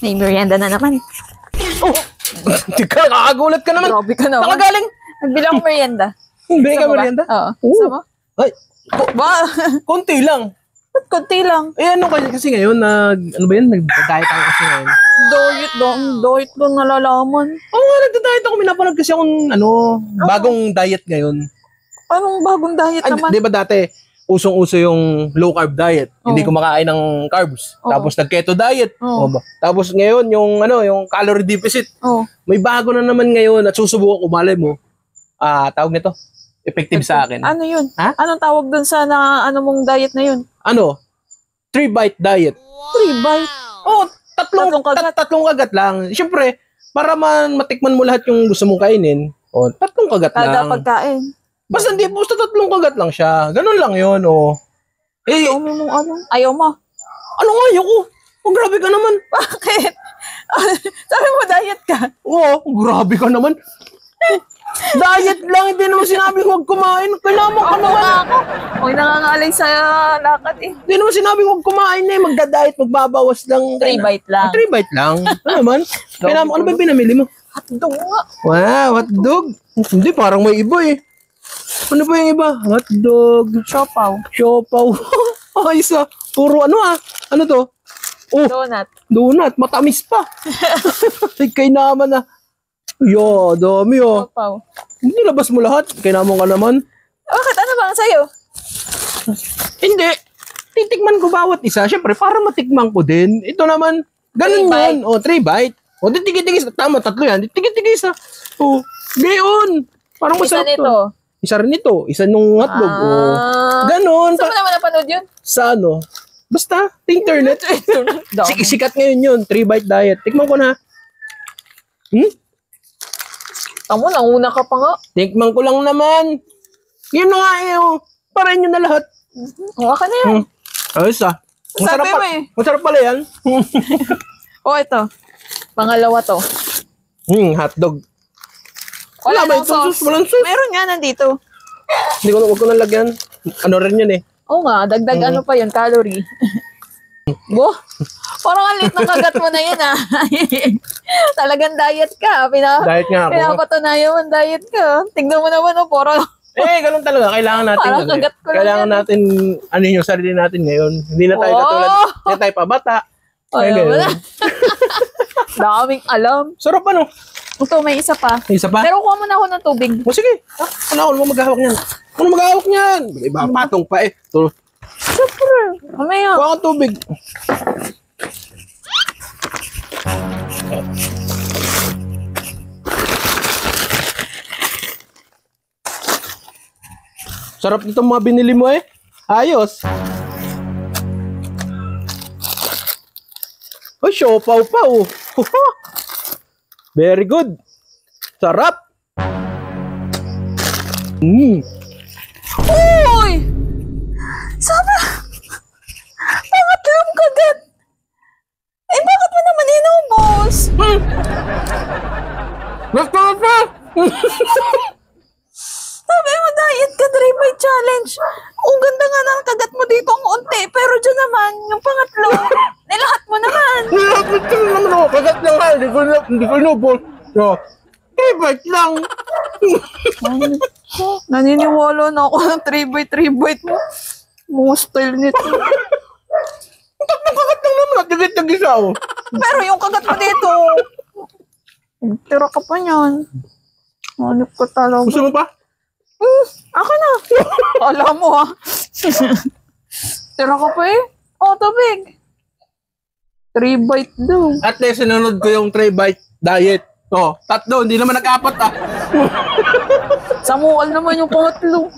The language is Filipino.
May merienda na naman. Oh! Tika, nakakagulat ka naman. Grabe ka naman. Nakagaling. Nagbilang ko merienda. Hindi ka Gusto mo ba? merienda? Oo. Oo. Gusto mo? Ay, Ba? konti lang. Ba't konti lang? Eh ano kasi ngayon, ano ba yun? Nag-diet ako kasi ngayon. Diet doon nalalaman. Oo nga, nag-diet ako. Minapanood kasi akong bagong diet ngayon. Anong bagong diet Ay, naman? di ba dati, usong-uso yung low carb diet. Hindi kumakain ng carbs. Tapos nag-keto diet. Oo. Tapos ngayon, yung calorie deficit. Oh. May bago na naman ngayon at susubukan ko, malay mo. Tawag nito, effective sa akin. Ano yun? Ha? Anong tawag dun sa ano mong diet na yun? 3-bite diet. 3 bite. Oh, tatlong kagat. tatlong kagat lang. Siyempre, para matikman mo lahat yung gusto mong kainin, tatlong kagat Kada lang. pagkain. Basta tatlong kagat lang siya. Ganun lang yun, Eh, Ayaw mo mong ano? Ayaw mo? ano nga ayoko? Oh, grabe ka naman. Bakit? Sabi mo diet ka? Oo, grabe ka naman. Diet lang, hindi naman sinabi huwag kumain. Kailangan ka naman. Ako. Huwag nangangalay sa lakad eh. Hindi naman sinabi huwag kumain magda-diet, magbabawas lang. 3 bite lang. 3 bite lang. Ano naman? Kailangan, ano ba yung pinamili mo? Hotdog nga. Wow, hotdog. Hindi, parang may iba eh. Ano ba yung iba? Hotdog. Siopaw. Siopaw. Ayos ah. Puro Ano to? Oh, Donut. donut. Matamis pa. Ay, kay naman Yo, dami Siopaw. Hindi labas mo lahat. Kailangan ka naman. Bakit? Ano ba ang sayo? Hindi. Titikman ko bawat isa. Siyempre, para matikman ko din. Ito naman, ganun 3 yun. 3 bite. Tigit-tigis. Tama, 3 yan. Tigit-tigis gayon. Parang Isa masarap nito. to. Isa rin ito. Isa nung hotdog. Ganon. Saan mo naman napanood yun? Sa Basta, internet. Sikat ngayon yun. 3 bite diet. Tikman ko na. Tamo, nanguna ka pa nga. Tikman ko lang naman. Yun na nga para inyo na lahat. Huwag ka na yan. Ayos Masarap Sabi mo eh. Masarap pala yan. Ito. Pangalawa to. Hotdog. Wala may nang sauce. Walang sauce. Meron nga nandito. Huwag ko nang lagyan. Ano rin yun eh. Oo nga, dagdag ano pa yun, calorie. Bo, parang ang liit ng kagat mo na yun Talagang diet ka. Diet nga ako. Pinapatunayan mo diet ka. Tignan mo naman parang ganun talaga. Kailangan natin. Parang kagat ko lang Kailangan yan. natin, yung sarili natin ngayon. Hindi na tayo katulad. Hindi tayo pa bata. wala. Daming alam. Sarap Ito, may isa pa. Isa pa? Pero kuha mo na ako ng tubig. Sige. Wala ako maghahawak niyan. Ano maghahawak niyan? Iba patong pa Ito. Siyempre. Mamaya. Kuha kang tubig. Sarap nitong mga binili mo Ayos. Siopaw pa Very good. Sarap. Uy! Sabi, pangatlong kagat. Bakit mo naman inubos? Basta pa. Sabi mo, diet ka, 3 bite challenge. Ang ganda nga ng kagat mo dito ang unti. Pero dyan naman, yung pangatlo, nilahat mo naman. Ito naman kagat lang hindi ko inubos. Bite lang. Naniniwala na ako ng 3 bite mo. Mga style nito. Tatlong kagat lang naman. Tigit-tigis Pero yung kagat mo dito, tira ka pa niyan. Hanip ka talaga. Gusto mo pa? Ako na. Alam mo Tira ka pa tubig. 3 bite daw. At least sinunod ko yung 3 bite diet. 3, hindi naman nag-4 Samual naman yung pangatlo.